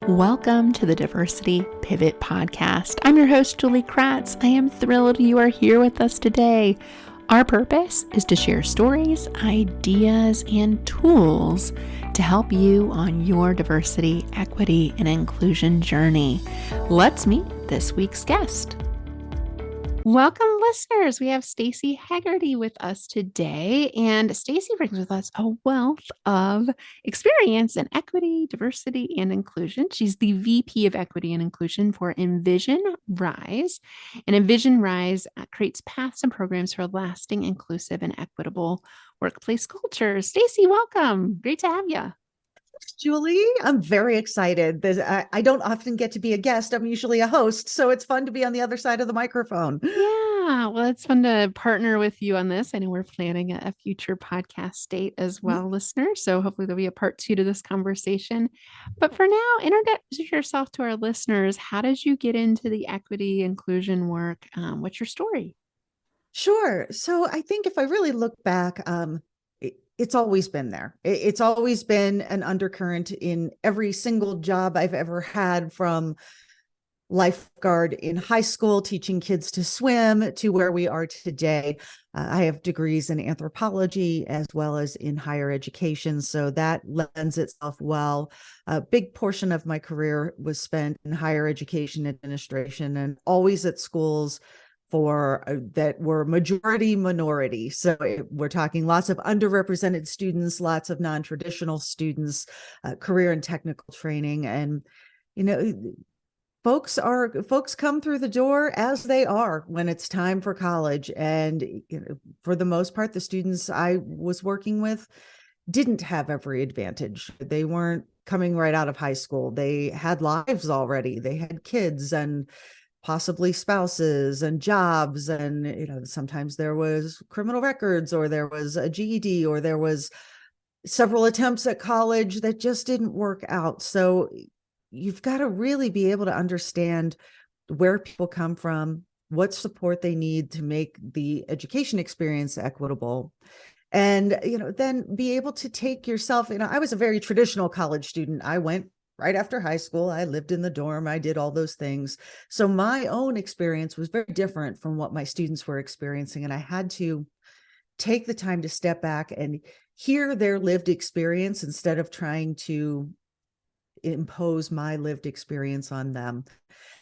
Welcome to the Diversity Pivot Podcast. I'm your host, Julie Kratz. I am thrilled you are here with us today. Our purpose is to share stories, ideas, and tools to help you on your diversity, equity, and inclusion journey. Let's meet this week's guest. Welcome, listeners. We have Staci Hegarty with us today, and Staci brings with us a wealth of experience in equity, diversity, and inclusion. She's the VP of Equity and Inclusion for Envision RISE, and Envision RISE creates paths and programs for lasting, inclusive, and equitable workplace cultures. Staci, welcome. Great to have you. Julie, I'm very excited. I don't often get to be a guest. I'm usually a host, so it's fun to be on the other side of the microphone. Yeah, well, it's fun to partner with you on this. I know we're planning a future podcast date as well, listeners. So hopefully there'll be a part 2 to this conversation. But for now, introduce yourself to our listeners. How did you get into the equity inclusion work? What's your story? Sure. So I think if I really look back, it's always been there. It's always been an undercurrent in every single job I've ever had, from lifeguard in high school, teaching kids to swim, to where we are today. I have degrees in anthropology as well as in higher education, so that lends itself well. A big portion of my career was spent in higher education administration, and always at schools that were majority minority. So we're talking lots of underrepresented students, lots of non-traditional students, career and technical training. And, folks come through the door as they are when it's time for college. And for the most part, the students I was working with didn't have every advantage. They weren't coming right out of high school. They had lives already. They had kids and possibly spouses and jobs. And, sometimes there was criminal records, or there was a GED, or there was several attempts at college that just didn't work out. So you've got to really be able to understand where people come from, what support they need to make the education experience equitable. And, then be able to take yourself, I was a very traditional college student. I went right after high school. I lived in the dorm. I did all those things. So my own experience was very different from what my students were experiencing. And I had to take the time to step back and hear their lived experience instead of trying to impose my lived experience on them.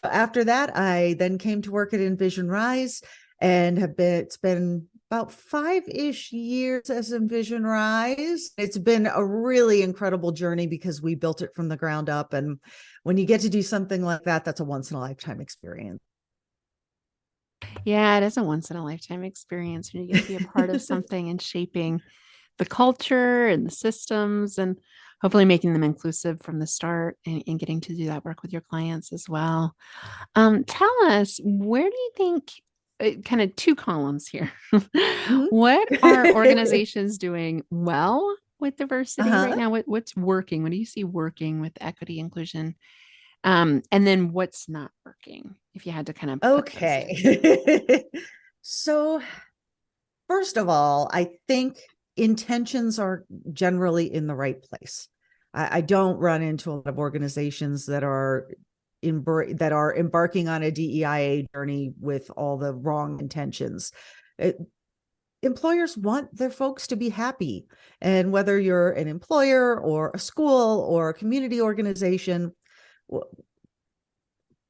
After that, I then came to work at Envision RISE, and it's been about 5-ish years as Envision RISE. It's been a really incredible journey because we built it from the ground up. And when you get to do something like that, that's a once in a lifetime experience. Yeah, it is a once in a lifetime experience when you get to be a part of something and shaping the culture and the systems, and hopefully making them inclusive from the start, and getting to do that work with your clients as well. Tell us, where do you think, kind of 2 columns here, what are organizations doing well with diversity right now? What's working? What do you see working with equity inclusion? And then what's not working, if you had to kind of okay. So first of all, I think intentions are generally in the right place. I don't run into a lot of organizations that are embarking on a DEI journey with all the wrong intentions. Employers want their folks to be happy. And whether you're an employer or a school or a community organization,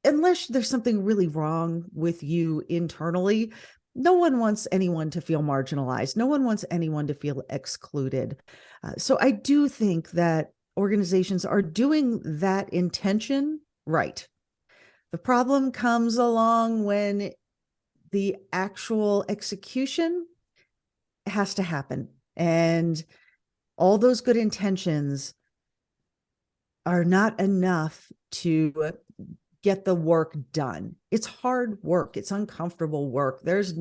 unless there's something really wrong with you internally, no one wants anyone to feel marginalized. No one wants anyone to feel excluded. So I do think that organizations are doing that intention right. The problem comes along when the actual execution has to happen. And all those good intentions are not enough to get the work done. It's hard work. It's uncomfortable work. There's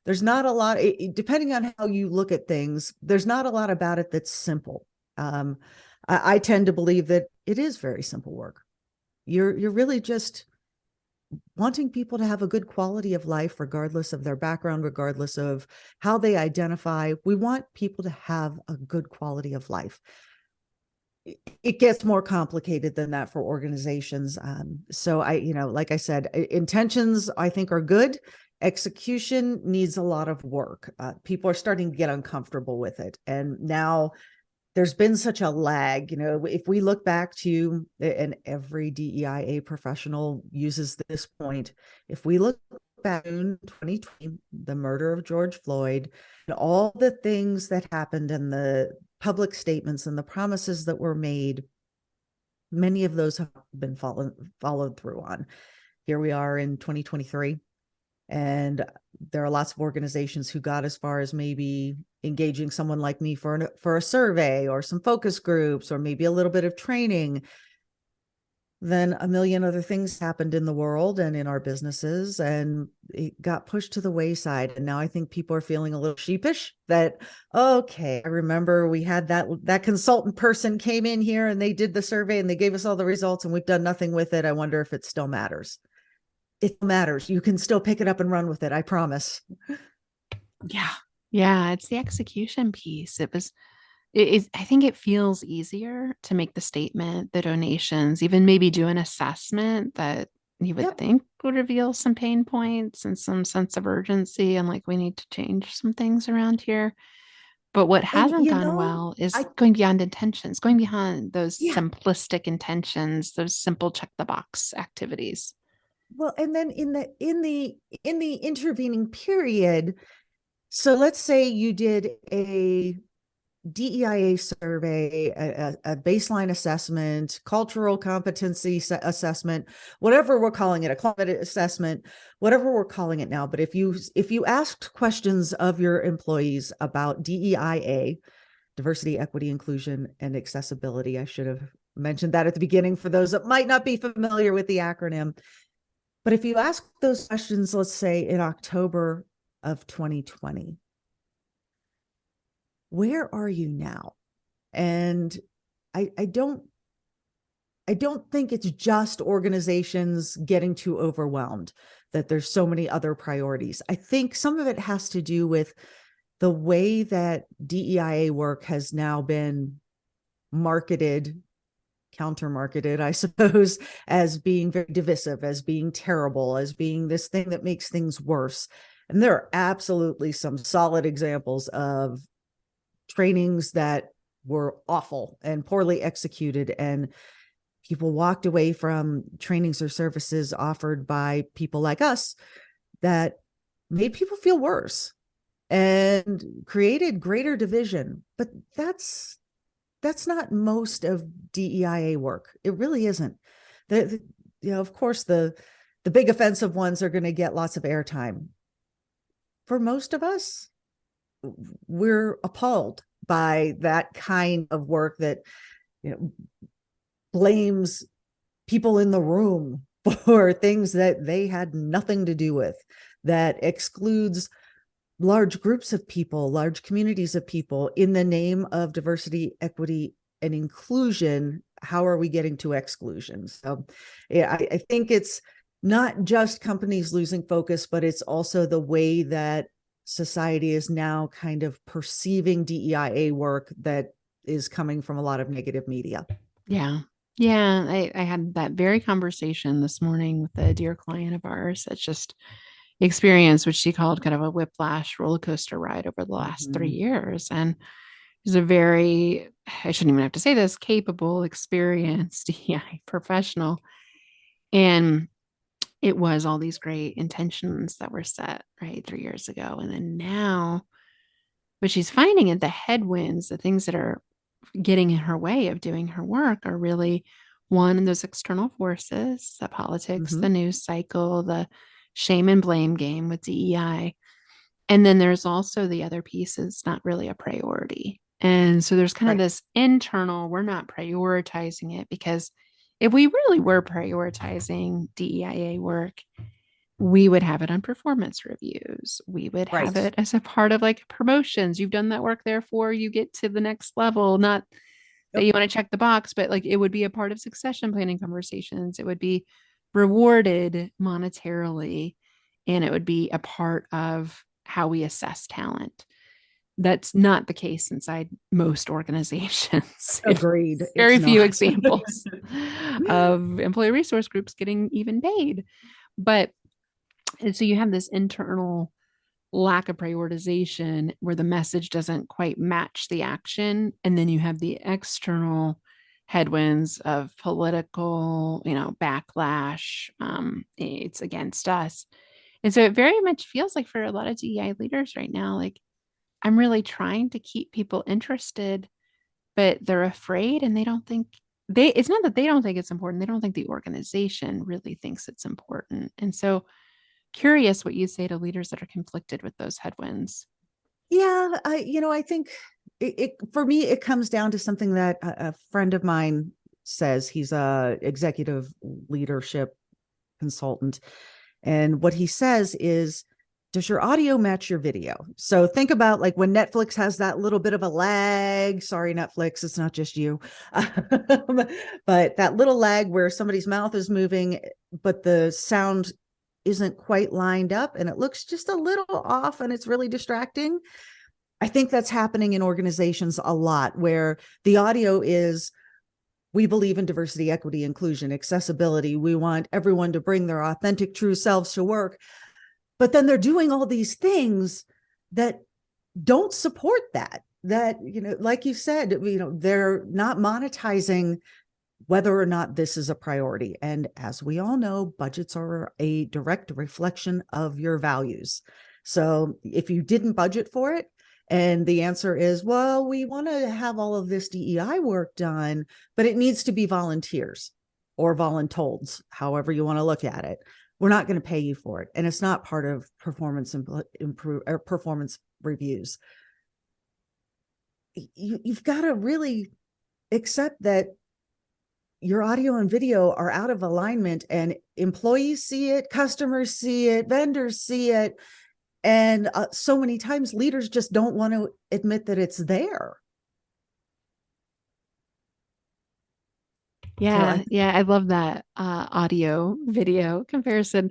not a lot, depending on how you look at things, there's not a lot about it that's simple. I tend to believe that it is very simple work. You're really just wanting people to have a good quality of life, regardless of their background, regardless of how they identify. We want people to have a good quality of life. it gets more complicated than that for organizations. So like I said, intentions I think are good. Execution needs a lot of work. People are starting to get uncomfortable with it. And now there's been such a lag. If we look back to, and every DEIA professional uses this point, if we look back in 2020, the murder of George Floyd, and all the things that happened and the public statements and the promises that were made, many of those have been followed through on. Here we are in 2023, and there are lots of organizations who got as far as maybe engaging someone like me for a survey or some focus groups or maybe a little bit of training. Then a million other things happened in the world and in our businesses, and it got pushed to the wayside. And now I think people are feeling a little sheepish that, okay, I remember we had that consultant person came in here and they did the survey and they gave us all the results and we've done nothing with it. I wonder if it still matters. It matters. You can still pick it up and run with it. I promise. Yeah. Yeah. It's the execution piece. I think it feels easier to make the statement, the donations, even maybe do an assessment that you would Yep. think would reveal some pain points and some sense of urgency and like we need to change some things around here. But what And hasn't gone well is I going beyond intentions, going beyond those yeah. simplistic intentions, those simple check the box activities. Well, and then in the intervening period, so let's say you did a DEIA survey, a baseline assessment, cultural competency assessment, whatever we're calling it, a climate assessment, whatever we're calling it now. But if you asked questions of your employees about DEIA, diversity, equity, inclusion, and accessibility, I should have mentioned that at the beginning for those that might not be familiar with the acronym. But if you ask those questions, let's say in October of 2020, where are you now? And I don't think it's just organizations getting too overwhelmed, that there's so many other priorities. I think some of it has to do with the way that DEIA work has now been marketed, counter-marketed, I suppose, as being very divisive, as being terrible, as being this thing that makes things worse. And there are absolutely some solid examples of trainings that were awful and poorly executed, and people walked away from trainings or services offered by people like us that made people feel worse and created greater division. But that's not most of DEIA work. It really isn't. Of course, the big offensive ones are going to get lots of airtime. For most of us, we're appalled by that kind of work that blames people in the room for things that they had nothing to do with, that excludes large groups of people, large communities of people in the name of diversity, equity, and inclusion. How are we getting to exclusion? So yeah, I think it's not just companies losing focus, but it's also the way that society is now kind of perceiving DEIA work that is coming from a lot of negative media. Yeah. Yeah. I had that very conversation this morning with a dear client of ours that's just experienced what she called kind of a whiplash roller coaster ride over the last 3 years. And she's a very, I shouldn't even have to say this, capable, experienced DEI professional. And it was all these great intentions that were set, right, 3 years ago. And then now, what she's finding is the headwinds, the things that are getting in her way of doing her work are really one, those external forces, the politics, the news cycle, the shame and blame game with DEI. And then there's also the other piece is not really a priority. And so there's kind of this internal, we're not prioritizing it, because if we really were prioritizing DEIA work, we would have it on performance reviews. We would have it as a part of like promotions. You've done that work, therefore you get to the next level. Not that you want to check the box, but like it would be a part of succession planning conversations. It would be rewarded monetarily, and it would be a part of how we assess talent. That's not the case inside most organizations. Agreed. It's Very few not. examples of employee resource groups getting even paid. But so you have this internal lack of prioritization where the message doesn't quite match the action. And then you have the external headwinds of political, backlash. It's against us. And so it very much feels like for a lot of DEI leaders right now, like I'm really trying to keep people interested, but they're afraid and they don't think it's not that they don't think it's important. They don't think the organization really thinks it's important. And so curious what you say to leaders that are conflicted with those headwinds. Yeah, I think for me, it comes down to something that a friend of mine says. He's a executive leadership consultant. And what he says is, does your audio match your video? So think about like when Netflix has that little bit of a lag. Sorry, Netflix, it's not just you. But that little lag where somebody's mouth is moving, but the sound isn't quite lined up and it looks just a little off and it's really distracting. I think that's happening in organizations a lot, where the audio is, we believe in diversity, equity, inclusion, accessibility. We want everyone to bring their authentic, true selves to work. But then they're doing all these things that don't support that, like you said, they're not monetizing whether or not this is a priority. And as we all know, budgets are a direct reflection of your values. So if you didn't budget for it, and the answer is, well, we want to have all of this DEI work done, but it needs to be volunteers or voluntolds, however you want to look at it. We're not going to pay you for it. And it's not part of performance reviews. You've got to really accept that your audio and video are out of alignment, and employees see it, customers see it, vendors see it. And so many times leaders just don't want to admit that it's there. Yeah. I love that audio video comparison.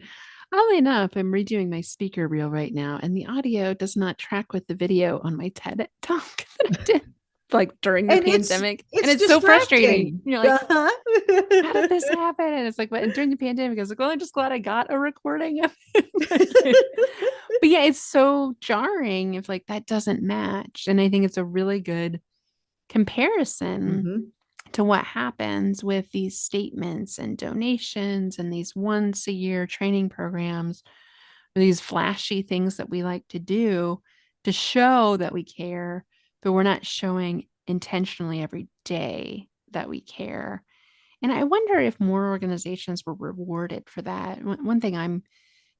Oddly enough, I'm redoing my speaker reel right now, and the audio does not track with the video on my TED talk that I did like during the pandemic. It's so frustrating. You're like, how did this happen? And it's like, but during the pandemic, I was like, well, I'm just glad I got a recording of it. But yeah, it's so jarring if like that doesn't match. And I think it's a really good comparison to what happens with these statements and donations and these once a year training programs, these flashy things that we like to do to show that we care, but we're not showing intentionally every day that we care. And I wonder if more organizations were rewarded for that. One thing I'm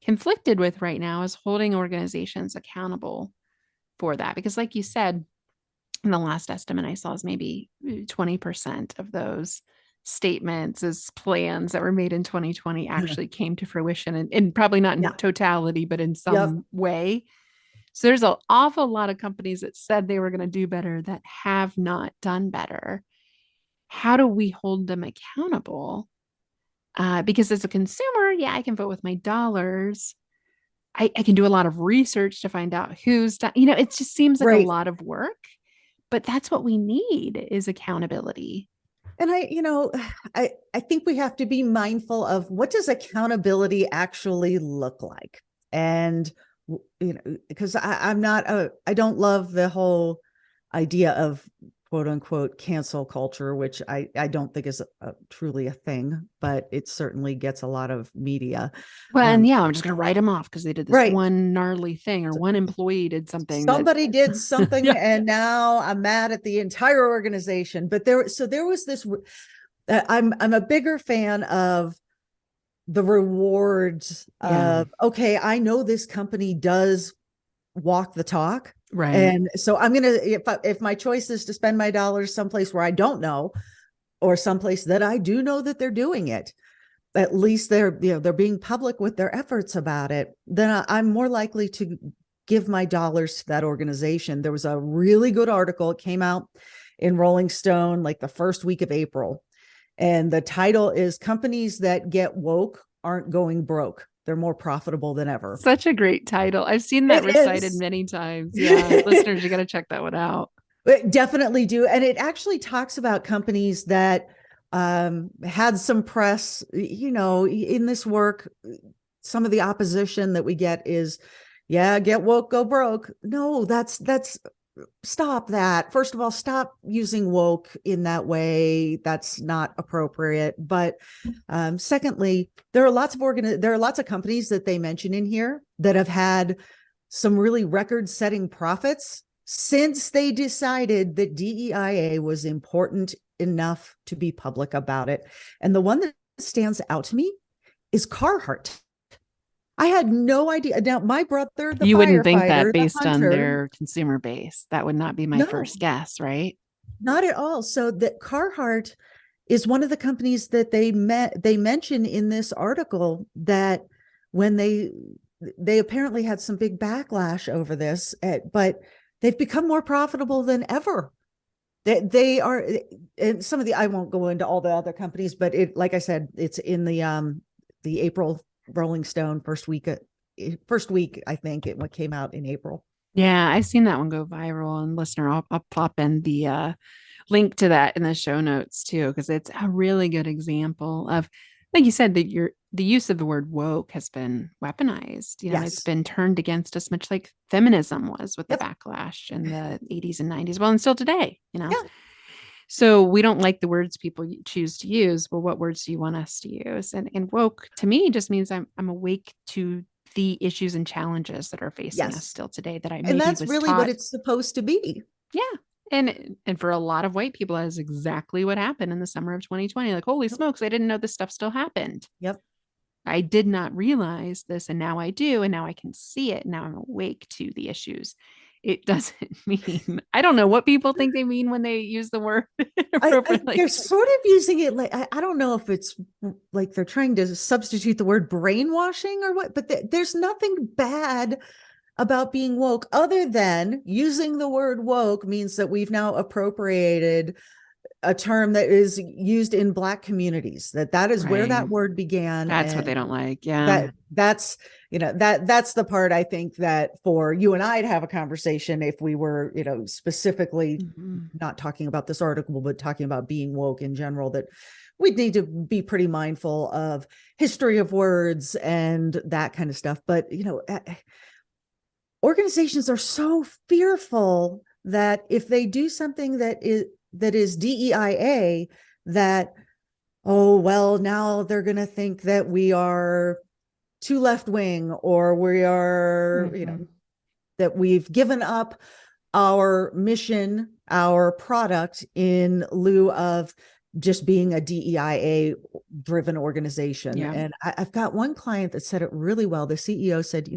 conflicted with right now is holding organizations accountable for that. Because like you said, in the last estimate I saw is maybe 20% of those statements as plans that were made in 2020 actually came to fruition, and probably not in totality, but in some way. So there's an awful lot of companies that said they were going to do better that have not done better. How do we hold them accountable? Because as a consumer, I can vote with my dollars. I can do a lot of research to find out who's done, it just seems like a lot of work, but that's what we need is accountability. And I think we have to be mindful of, what does accountability actually look like? And because I don't love the whole idea of quote unquote cancel culture, which I don't think is truly a thing, but it certainly gets a lot of media. Well, and I'm just going to write them off because they did this one gnarly thing, or one employee did something. Somebody did something, and now I'm mad at the entire organization. But there was this. I'm a bigger fan of the rewards of, okay, I know this company does walk the talk. Right. And so I'm going to, if my choice is to spend my dollars someplace where I don't know, or someplace that I do know that they're doing it, at least they're being public with their efforts about it, then I'm more likely to give my dollars to that organization. There was a really good article. It came out in Rolling Stone, like the first week of April. And the title is "Companies That Get Woke Aren't Going Broke." they're more profitable than ever. Such a great title. I've seen that It recited is. many times. Yeah. Listeners, you got to check that one out. Definitely do. And it actually talks about companies that had some press, in this work. Some of the opposition that we get is, yeah, get woke, go broke. No, that's stop that. First of all, stop using woke in that way. That's not appropriate. But secondly, there are lots of companies that they mention in here that have had some really record-setting profits since they decided that DEIA was important enough to be public about it. And the one that stands out to me is Carhartt. I had no idea. Now, my brother, the You wouldn't think that firefighter, the based on hunter, their consumer base. That would not be my no, first guess, right? not at all. So that Carhartt is one of the companies that they mention in this article that when they apparently had some big backlash over this, but they've become more profitable than ever. They are, and some of the, I won't go into all the other companies, but like I said, it's in the April Rolling Stone first week, I think it came out in April. Yeah, I've seen that one go viral. And listener, I'll pop in the link to that in the show notes too, because it's a really good example of, like you said, that the use of the word woke has been weaponized. You know, it's Yes. been turned against us, much like feminism was with the Yep. backlash in the 80s and 90s. Well, and still today, Yeah. So we don't like the words people choose to use. Well, what words do you want us to use? And woke to me just means I'm awake to the issues and challenges that are facing us Yes. still today that I And maybe that's was really what taught. it's supposed to be. Yeah. And for a lot of white people, that is exactly what happened in the summer of 2020. Like, holy smokes, I didn't know this stuff still happened. Yep. I did not realize this, and now I do, and now I can see it. Now I'm awake to the issues. It doesn't mean, I don't know what people think they mean when they use the word appropriately. They're sort of using it like, I don't know if it's like they're trying to substitute the word brainwashing or what, but there's nothing bad about being woke other than using the word woke means that we've now appropriated a term that is used in Black communities, that is where that word began. That's what they don't like. Yeah. That's that's the part I think that for you and I to have a conversation, if we were, specifically not talking about this article, but talking about being woke in general, that we'd need to be pretty mindful of history of words and that kind of stuff. But, organizations are so fearful that if they do something that is DEIA, that, oh, well, now they're going to think that we are too left wing, or we are, that we've given up our mission, our product in lieu of just being a DEIA driven organization. Yeah. And I've got one client that said it really well. The CEO said,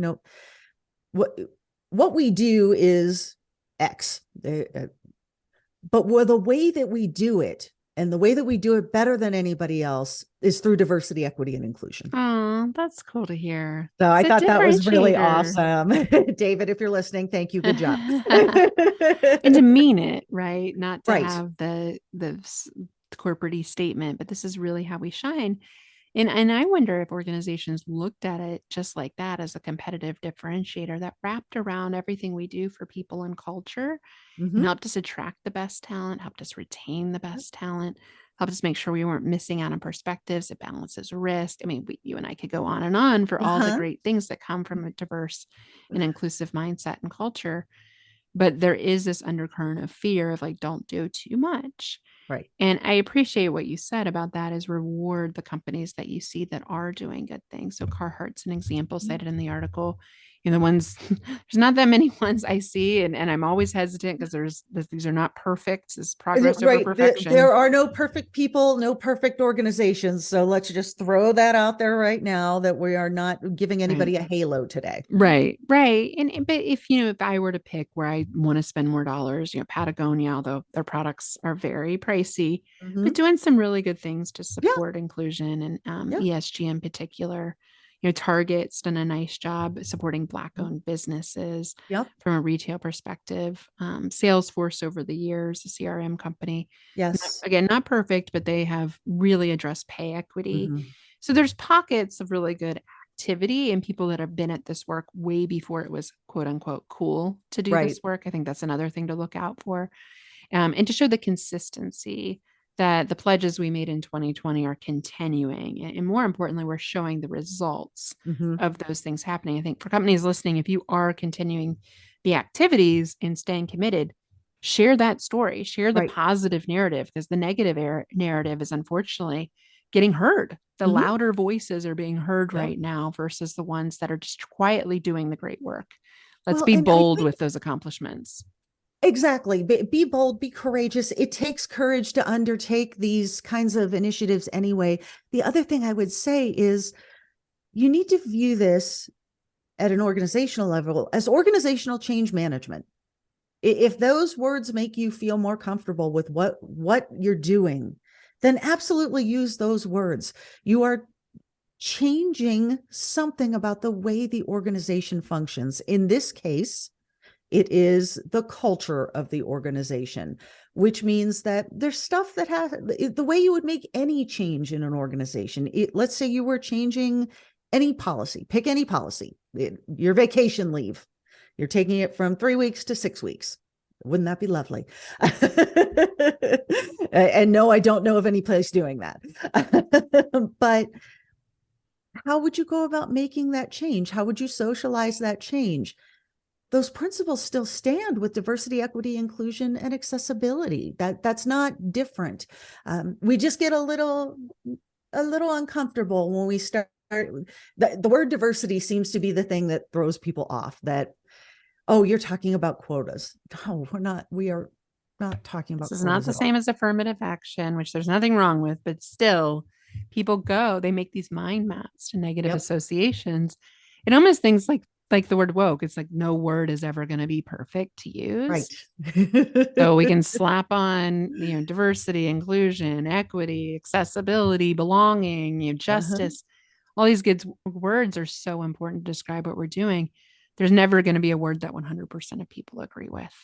what we do is X, but the way that we do it, and the way that we do it better than anybody else, is through diversity, equity, and inclusion. Oh, that's cool to hear. So I thought that was really awesome. David, if you're listening, thank you. Good job. And to mean it, right? Not to have the corporate-y statement, but this is really how we shine. And I wonder if organizations looked at it just like that, as a competitive differentiator that wrapped around everything we do for people and culture, and helped us attract the best talent, helped us retain the best talent, helped us make sure we weren't missing out on perspectives. It balances risk. I mean, you and I could go on and on for all the great things that come from a diverse and inclusive mindset and culture. But there is this undercurrent of fear of like, don't do too much. Right. And I appreciate what you said about that, is reward the companies that you see that are doing good things. So Carhartt's an example cited in the article. The ones, there's not that many ones I see, and I'm always hesitant because these are not perfect. It's progress over perfection. There are no perfect people, no perfect organizations. So let's just throw that out there right now, that we are not giving anybody a halo today. Right. But if I were to pick where I want to spend more dollars, Patagonia, although their products are very pricey, but doing some really good things to support inclusion and ESG in particular. Target's done a nice job supporting Black-owned businesses from a retail perspective. Salesforce over the years, a CRM company. Yes. Again, not perfect, but they have really addressed pay equity. So there's pockets of really good activity and people that have been at this work way before it was quote unquote cool to do Right. this work. I think that's another thing to look out for. And to show the consistency that the pledges we made in 2020 are continuing. And more importantly, we're showing the results Mm-hmm. of those things happening. I think for companies listening, if you are continuing the activities and staying committed, share that story, share the Right. positive narrative, because the negative narrative is unfortunately getting heard. The Mm-hmm. louder voices are being heard Yep. right now versus the ones that are just quietly doing the great work. Let's Well, be and I bold think with those accomplishments. exactly. Be bold, be courageous. It takes courage to undertake these kinds of initiatives anyway. The other thing I would say is you need to view this at an organizational level as organizational change management. If those words make you feel more comfortable with what you're doing, then absolutely use those words. You are changing something about the way the organization functions. In this case, it is the culture of the organization, which means that there's stuff that has the way you would make any change in an organization. Let's say you were changing any policy, pick any policy, your vacation leave. You're taking it from 3 weeks to 6 weeks. Wouldn't that be lovely? And no, I don't know of any place doing that. But how would you go about making that change? How would you socialize that change? Those principles still stand with diversity, equity, inclusion, and accessibility. That's not different. We just get a little uncomfortable when we start. The word diversity seems to be the thing that throws people off. That, oh, you're talking about quotas. No, we're not. We are not talking about This is not quotas the at all. same as affirmative action, which there's nothing wrong with, but still, people they make these mind maps to negative Yep. associations. It almost things like the word woke. It's like no word is ever going to be perfect to Right. use. So we can slap on, diversity, inclusion, equity, accessibility, belonging, Uh-huh. justice. All these good words are so important to describe what we're doing. There's never going to be a word that 100% of people agree with.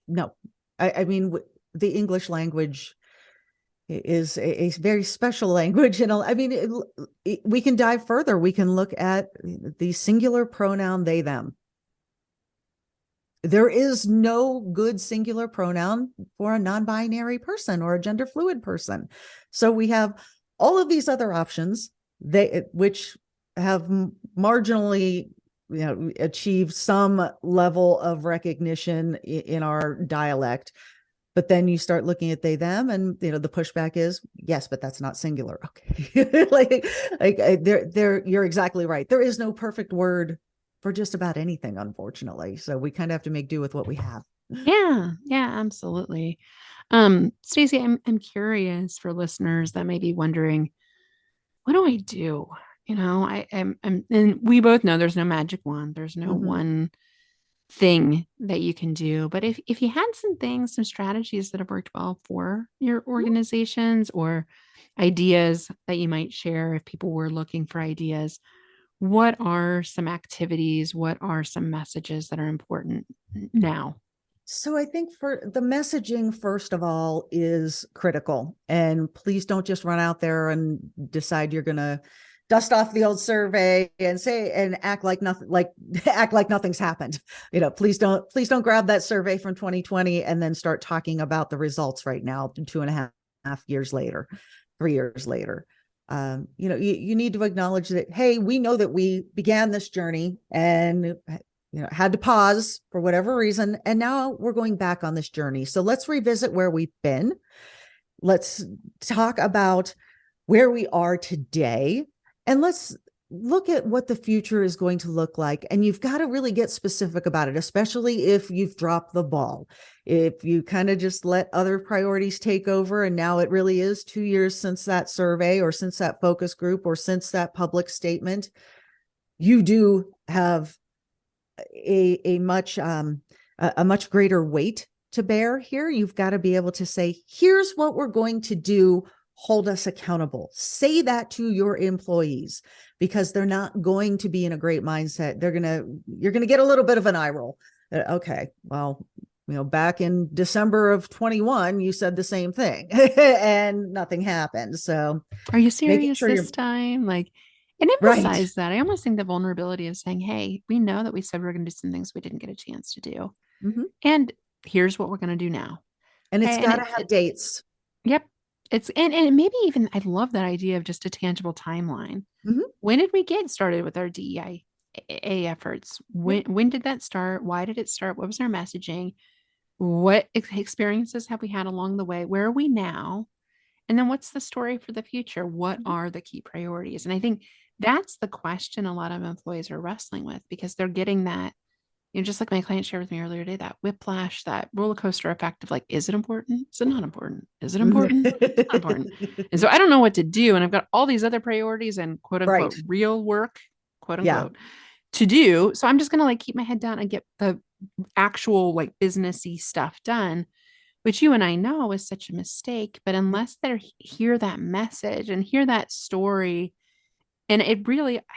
No, I mean, the English language is a very special language. And I mean, we can dive further. We can look at the singular pronoun they, them. There is no good singular pronoun for a non-binary person or a gender fluid person. So we have all of these other options which have marginally achieved some level of recognition in our dialect. But then you start looking at they, them, and the pushback is, yes, but that's not singular. Okay. You're exactly right. There is no perfect word for just about anything, unfortunately. So we kind of have to make do with what we have. Yeah, absolutely. Staci, I'm curious for listeners that may be wondering, what do I do? And we both know there's no magic wand. There's no Mm-hmm. one thing that you can do. But if you had some things, some strategies that have worked well for your organizations or ideas that you might share if people were looking for ideas, what are some activities? What are some messages that are important now? So I think for the messaging, first of all, is critical. And please don't just run out there and decide you're going to dust off the old survey and say and act like nothing, act like nothing's happened. Please don't grab that survey from 2020 and then start talking about the results right now, 2.5 years later, 3 years later. You need to acknowledge that, hey, we know that we began this journey and had to pause for whatever reason. And now we're going back on this journey. So let's revisit where we've been. Let's talk about where we are today. And let's look at what the future is going to look like. And you've got to really get specific about it, especially if you've dropped the ball. If you kind of just let other priorities take over, and now it really is 2 years since that survey or since that focus group or since that public statement, you do have a much greater weight to bear here. You've got to be able to say, here's what we're going to do. Hold us accountable. Say that to your employees, because they're not going to be in a great mindset. You're going to get a little bit of an eye roll. Okay, well, back in December of 21, you said the same thing and nothing happened. So Are you making serious sure this time? Like, And Right. emphasize that. I almost think the vulnerability of saying, hey, we know that we said we are going to do some things we didn't get a chance to do. Mhm. And here's what we're going to do now. And it's Okay. And got to have dates. yep. And maybe even, I love that idea of just a tangible timeline. Mhm. When did we get started with our DEI efforts? Yep. When did that start? Why did it start? What was our messaging? What experiences have we had along the way? Where are we now? And then what's the story for the future? What Mhm. are the key priorities? And I think that's the question a lot of employees are wrestling with, because they're getting that, just like my client shared with me earlier today, that whiplash, that roller coaster effect of like, is it important? Is it not important? Is it important? It's not important. And so I don't know what to do. And I've got all these other priorities and quote Right. unquote real work, quote Yeah. unquote, to do. So I'm just going to like keep my head down and get the actual like businessy stuff done, which you and I know is such a mistake. But unless they hear that message and hear that story, and it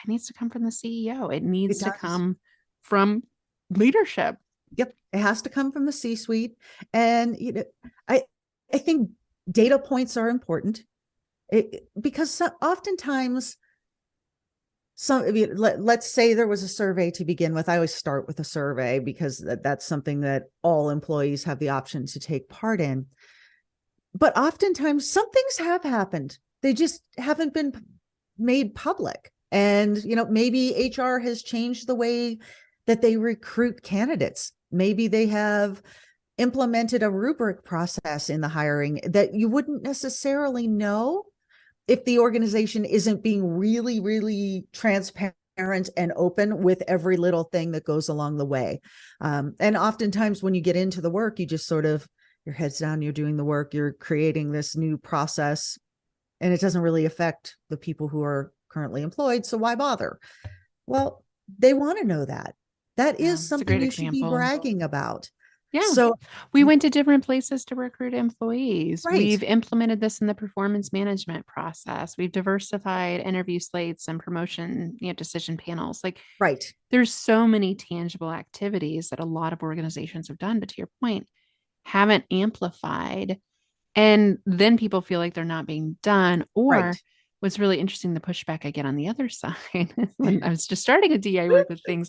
needs to come from the CEO, it needs It to does. come from leadership. Yep. It has to come from the C-suite. And, I, I think data points are important because oftentimes let's say there was a survey to begin with. I always start with a survey because that's something that all employees have the option to take part in. But oftentimes some things have happened. They just haven't been made public. And, maybe HR has changed the way that they recruit candidates. Maybe they have implemented a rubric process in the hiring that you wouldn't necessarily know if the organization isn't being really, really transparent and open with every little thing that goes along the way. And oftentimes when you get into the work, you just sort of, your head's down, you're doing the work, you're creating this new process, and it doesn't really affect the people who are currently employed. So why bother? Well, they want to know that. That Yeah, is it's a something great you should be example. bragging about. Yeah. So, We went to different places to recruit employees. right, We've implemented this in the performance management process. We've diversified interview slates and promotion, decision panels. Like right, there's so many tangible activities that a lot of organizations have done, but to your point, haven't amplified. And then people feel like they're not being done. right. Or what's really interesting, the pushback I get on the other side, when I was just starting a DI work with things,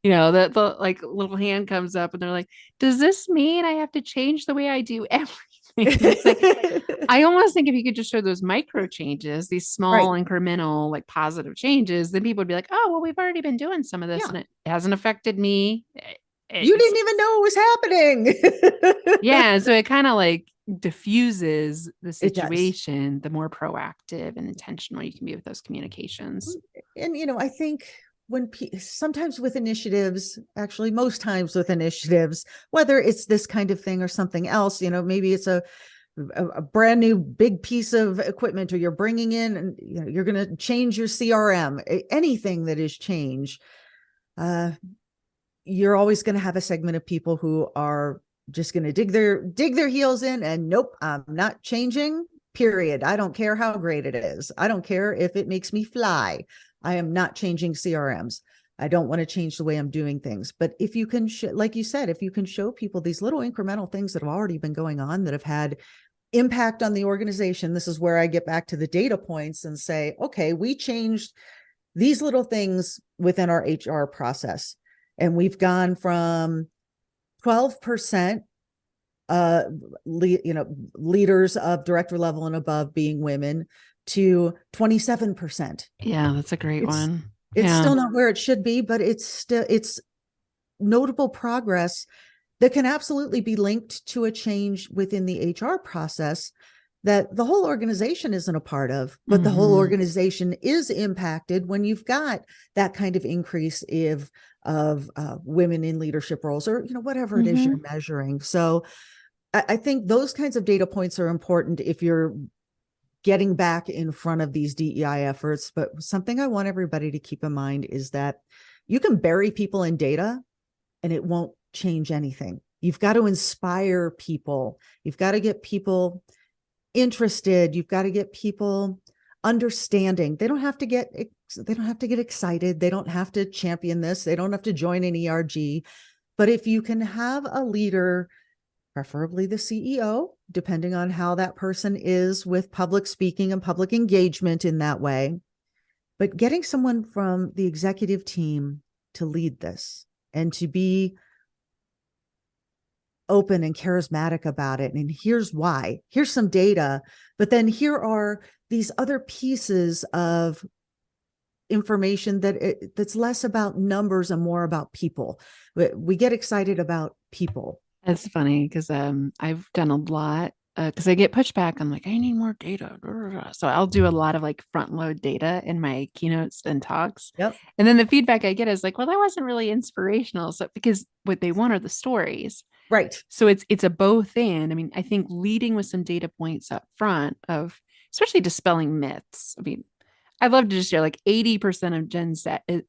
the like little hand comes up and they're like, does this mean I have to change the way I do everything? It's like, I almost think if you could just show those micro changes, these small Right. incremental, like positive changes, then people would be like, oh, well, we've already been doing some of this Yeah. and it hasn't affected me. You It's didn't even know it was happening. Yeah. So it kind of like diffuses the It does. situation, the more proactive and intentional you can be with those communications. And, I think sometimes with initiatives, actually, most times with initiatives, whether it's this kind of thing or something else, maybe it's a brand new big piece of equipment, or you're bringing in and you're going to change your CRM, anything that is change. You're always going to have a segment of people who are just going to dig their heels in and nope, I'm not changing, period. I don't care how great it is. I don't care if it makes me fly. I am not changing CRMs. I don't want to change the way I'm doing things. But if you can, like you said, if you can show people these little incremental things that have already been going on that have had impact on the organization, this is where I get back to the data points and say, okay, we changed these little things within our HR process. And we've gone from 12% leaders of director level and above being women to 27%. Yeah, that's a great It's one. it's Yeah. still not where it should be, but it's notable progress that can absolutely be linked to a change within the HR process that the whole organization isn't a part of, but the whole organization is impacted when you've got that kind of increase of women in leadership roles, or whatever it is you're measuring. So I think those kinds of data points are important if you're getting back in front of these DEI efforts. But something I want everybody to keep in mind is that you can bury people in data and it won't change anything. You've got to inspire people. You've got to get people interested. You've got to get people understanding. They don't have to get excited. They don't have to champion this. They don't have to join an ERG. But if you can have a leader, preferably the CEO, depending on how that person is with public speaking and public engagement in that way. But getting someone from the executive team to lead this and to be open and charismatic about it. And here's why. Here's some data, but then here are these other pieces of information that's less about numbers and more about people. We get excited about people. That's funny because I've done a lot because I get pushback. I'm like, I need more data. So I'll do a lot of like front load data in my keynotes and talks. Yep. And then the feedback I get is like, well, that wasn't really inspirational. So because what they want are the stories. Right. So it's a both and. I mean, I think leading with some data points up front of especially dispelling myths. I mean, I'd love to just share like 80% of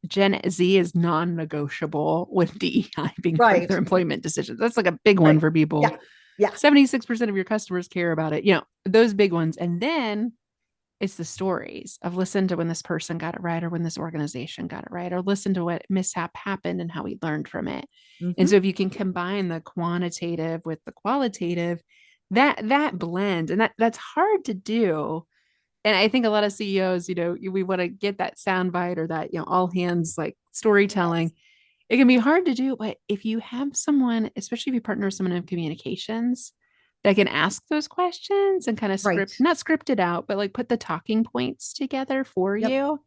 Gen Z is non-negotiable with DEI being part of their employment decisions. That's like a big one for people. Yeah. 76% of your customers care about it. You know, those big ones. And then it's the stories of listen to when this person got it right or when this organization got it right, or listen to what mishap happened and how we learned from it. And so if you can combine the quantitative with the qualitative, that blend, and that's hard to do. And I think a lot of CEOs, you know, we want to get that soundbite or that, you know, all hands like storytelling. Yes. It can be hard to do, but if you have someone, especially if you partner with someone in communications that can ask those questions and kind of not script it out, but like put the talking points together for you.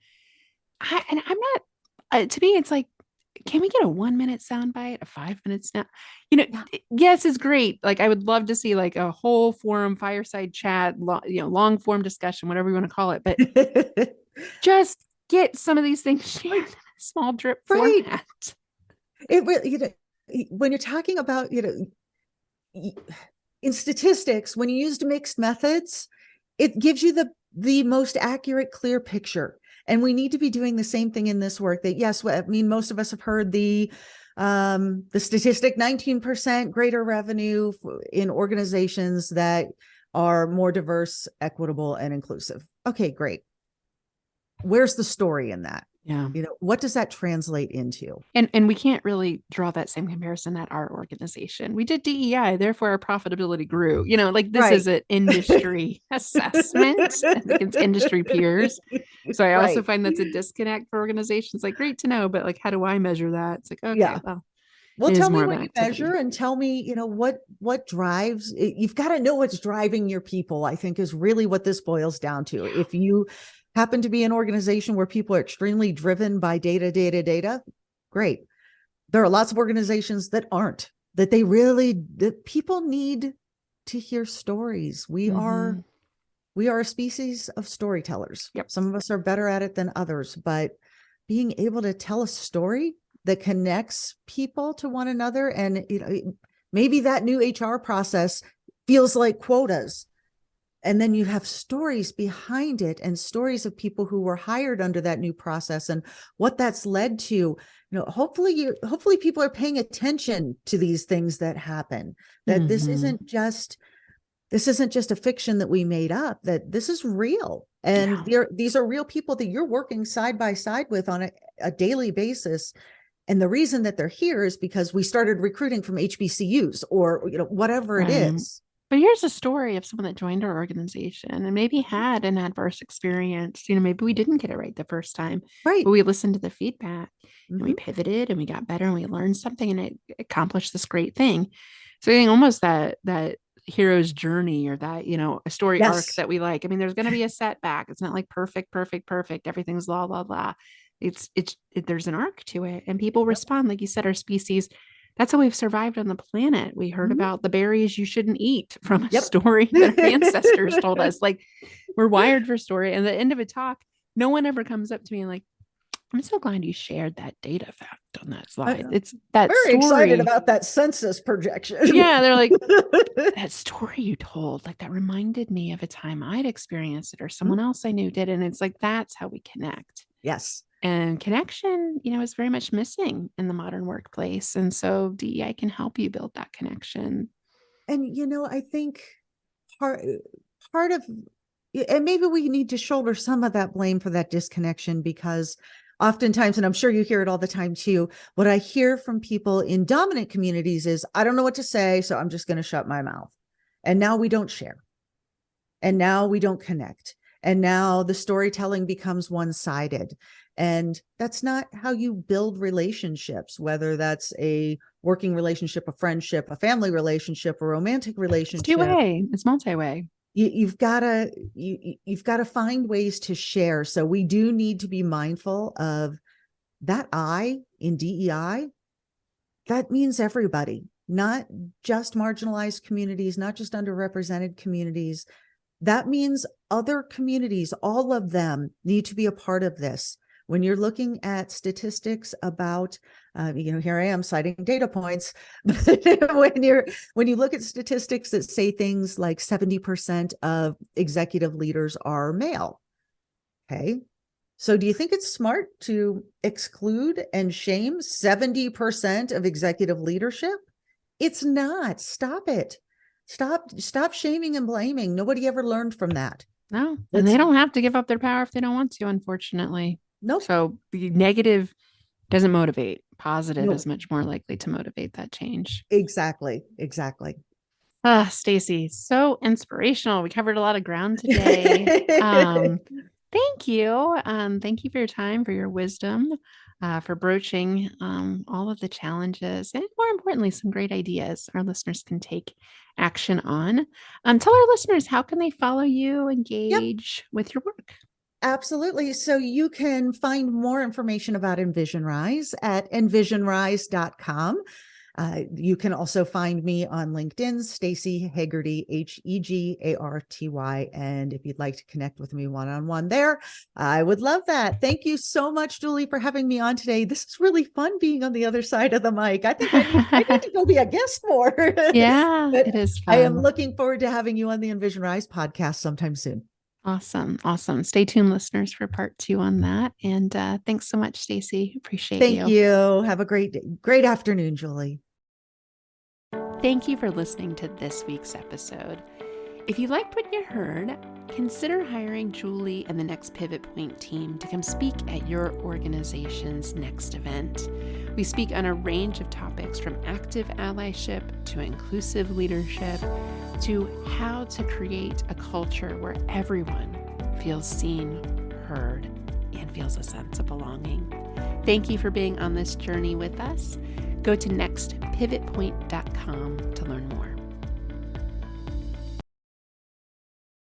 I'm not, to me, it's like, can we get a 1 minute soundbite, a 5 minutes now? You know, yes, it's great. Like I would love to see like a whole forum, fireside chat, long form discussion, whatever you want to call it. But just get some of these things shared in a small drip format. It really, you know, when you're talking about, you know, in statistics, when you used mixed methods, it gives you the most accurate, clear picture. And we need to be doing the same thing in this work. That yes, I mean, most of us have heard the statistic 19% greater revenue in organizations that are more diverse, equitable, and inclusive. Okay, great. Where's the story in that? Yeah. You know, what does that translate into? And we can't really draw that same comparison at our organization. We did DEI, therefore our profitability grew. You know, like this is an industry assessment. I think it's industry peers. So I also find that's a disconnect for organizations. Like, great to know, but like, how do I measure that? It's like, okay, well, tell me what you measure and tell me, you know, what drives. You've got to know what's driving your people, I think, is really what this boils down to. If you happen to be an organization where people are extremely driven by data, great. There are lots of organizations that aren't, that people need to hear stories. We are a species of storytellers. Yep. Some of us are better at it than others, but being able to tell a story that connects people to one another, and you know, maybe that new HR process feels like quotas. And then you have stories behind it and stories of people who were hired under that new process and what that's led to. You know, hopefully people are paying attention to these things that happen, that this isn't just a fiction that we made up, that this is real. And these are real people that you're working side by side with on a daily basis. And the reason that they're here is because we started recruiting from HBCUs or, you know, whatever it is. But here's a story of someone that joined our organization and maybe had an adverse experience. You know, maybe we didn't get it right the first time, right? But we listened to the feedback and we pivoted and we got better and we learned something and it accomplished this great thing. So I think almost that hero's journey or that, you know, a story arc that we like. I mean, there's going to be a setback. It's not like perfect. Everything's blah, blah, blah. There's an arc to it and people respond. Like you said, our species, that's how we've survived on the planet. We heard about the berries you shouldn't eat from a story that our ancestors told us. Like we're wired for story. And at the end of a talk, no one ever comes up to me and like, I'm so glad you shared that data fact on that slide. It's that very story. Excited about that census projection. Yeah, they're like, that story you told, like that reminded me of a time I'd experienced it or someone else I knew did. And it's like, that's how we connect. Yes. And connection, you know, is very much missing in the modern workplace. And so DEI can help you build that connection. And, you know, I think part of, and maybe we need to shoulder some of that blame for that disconnection, because oftentimes, and I'm sure you hear it all the time too, what I hear from people in dominant communities is, I don't know what to say, so I'm just going to shut my mouth. And now we don't share. And now we don't connect. And now the storytelling becomes one-sided. And that's not how you build relationships, whether that's a working relationship, a friendship, a family relationship, a romantic relationship. It's two-way. It's multi-way. You've got to find ways to share. So we do need to be mindful of that I in DEI. That means everybody, not just marginalized communities, not just underrepresented communities. That means other communities, all of them need to be a part of this. When you're looking at statistics about, here I am citing data points, but when you look at statistics that say things like 70% of executive leaders are male, okay? So do you think it's smart to exclude and shame 70% of executive leadership? It's not. Stop it. Stop shaming and blaming. Nobody ever learned from that. No, and they don't have to give up their power if they don't want to, unfortunately. Nope. So the negative doesn't motivate. Positive Nope. is much more likely to motivate that change. Exactly. Staci, so inspirational. We covered a lot of ground today. Thank you. Thank you for your time, for your wisdom, for broaching all of the challenges, and more importantly, some great ideas our listeners can take action on. Tell our listeners, how can they follow you, engage with your work? Absolutely. So you can find more information about Envision RISE at envisionrise.com. You can also find me on LinkedIn, Staci Hegarty, Hegarty. And if you'd like to connect with me one-on-one there, I would love that. Thank you so much, Julie, for having me on today. This is really fun being on the other side of the mic. I think I need to go be a guest more. Yeah, it is fun. I am looking forward to having you on the Envision RISE podcast sometime soon. Awesome. Stay tuned, listeners, for part 2 on that. And thanks so much, Staci. Appreciate you. Thank you. Have a great afternoon, Julie. Thank you for listening to this week's episode. If you liked what you heard, consider hiring Julie and the Next Pivot Point team to come speak at your organization's next event. We speak on a range of topics from active allyship to inclusive leadership to how to create a culture where everyone feels seen, heard, and feels a sense of belonging. Thank you for being on this journey with us. Go to nextpivotpoint.com to learn more.